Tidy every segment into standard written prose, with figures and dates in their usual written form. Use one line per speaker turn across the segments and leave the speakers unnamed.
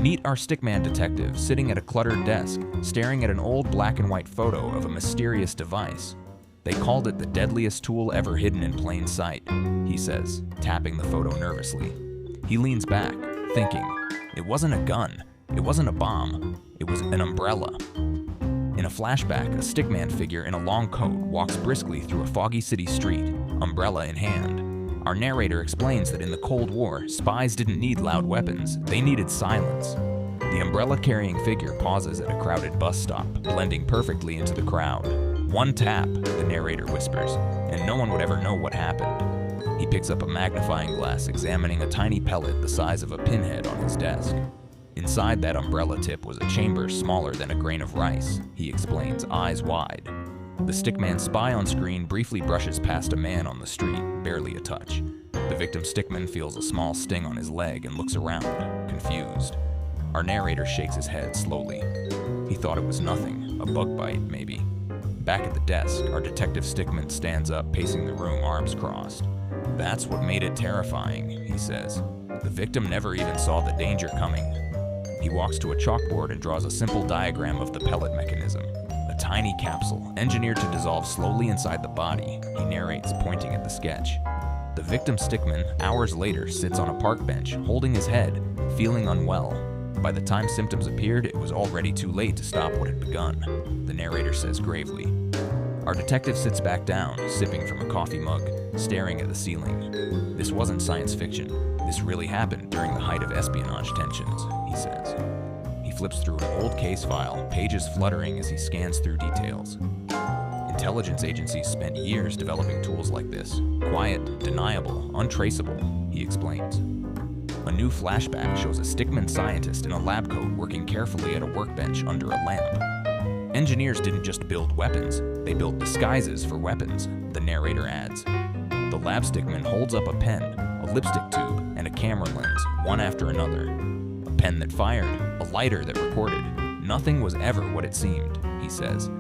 Meet our Stickman detective sitting at a cluttered desk, staring at an old black and white photo of a mysterious device. They called it the deadliest tool ever hidden in plain sight, he says, tapping the photo nervously. He leans back, thinking, it wasn't a gun, it wasn't a bomb, it was an umbrella. In a flashback, a Stickman figure in a long coat walks briskly through a foggy city street, umbrella in hand. Our narrator explains that in the Cold War, spies didn't need loud weapons, they needed silence. The umbrella-carrying figure pauses at a crowded bus stop, blending perfectly into the crowd. One tap, the narrator whispers, and no one would ever know what happened. He picks up a magnifying glass, examining a tiny pellet the size of a pinhead on his desk. Inside that umbrella tip was a chamber smaller than a grain of rice, he explains, eyes wide. The Stickman spy on screen briefly brushes past a man on the street, barely a touch. The victim Stickman feels a small sting on his leg and looks around, confused. Our narrator shakes his head slowly. He thought it was nothing, a bug bite maybe. Back at the desk, our detective Stickman stands up, pacing the room, arms crossed. That's what made it terrifying, he says. The victim never even saw the danger coming. He walks to a chalkboard and draws a simple diagram of the pellet mechanism. A tiny capsule, engineered to dissolve slowly inside the body, he narrates, pointing at the sketch. The victim Stickman, hours later, sits on a park bench, holding his head, feeling unwell. By the time symptoms appeared, it was already too late to stop what had begun, the narrator says gravely. Our detective sits back down, sipping from a coffee mug, staring at the ceiling. This wasn't science fiction. This really happened during the height of espionage tensions, he says. He flips through an old case file, pages fluttering as he scans through details. Intelligence agencies spent years developing tools like this. Quiet, deniable, untraceable, he explains. A new flashback shows a Stickman scientist in a lab coat working carefully at a workbench under a lamp. Engineers didn't just build weapons, they built disguises for weapons, the narrator adds. The lab Stickman holds up a pen, a lipstick tube, and a camera lens, one after another. A pen that fired, a lighter that recorded. Nothing was ever what it seemed, he says.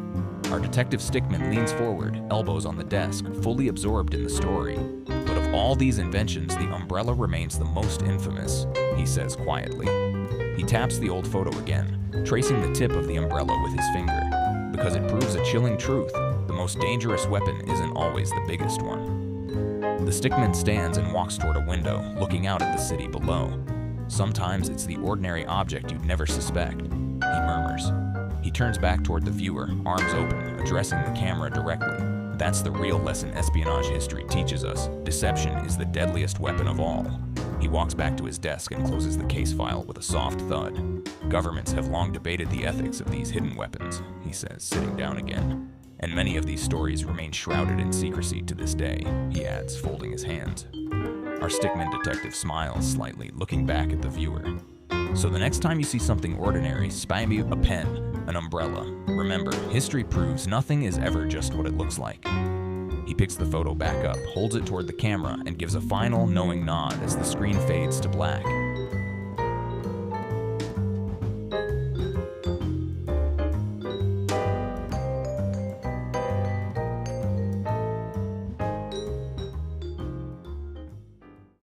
Our detective Stickman leans forward, elbows on the desk, fully absorbed in the story. But of all these inventions, the umbrella remains the most infamous, he says quietly. He taps the old photo again, tracing the tip of the umbrella with his finger. Because it proves a chilling truth, the most dangerous weapon isn't always the biggest one. The Stickman stands and walks toward a window, looking out at the city below. Sometimes it's the ordinary object you'd never suspect, he murmurs. He turns back toward the viewer, arms open, addressing the camera directly. That's the real lesson espionage history teaches us. Deception is the deadliest weapon of all. He walks back to his desk and closes the case file with a soft thud. Governments have long debated the ethics of these hidden weapons, he says, sitting down again. And many of these stories remain shrouded in secrecy to this day, he adds, folding his hands. Our Stickman detective smiles slightly, looking back at the viewer. So the next time you see something ordinary, maybe a pen, an umbrella, remember, history proves nothing is ever just what it looks like. He picks the photo back up, holds it toward the camera, and gives a final, knowing nod as the screen fades to black.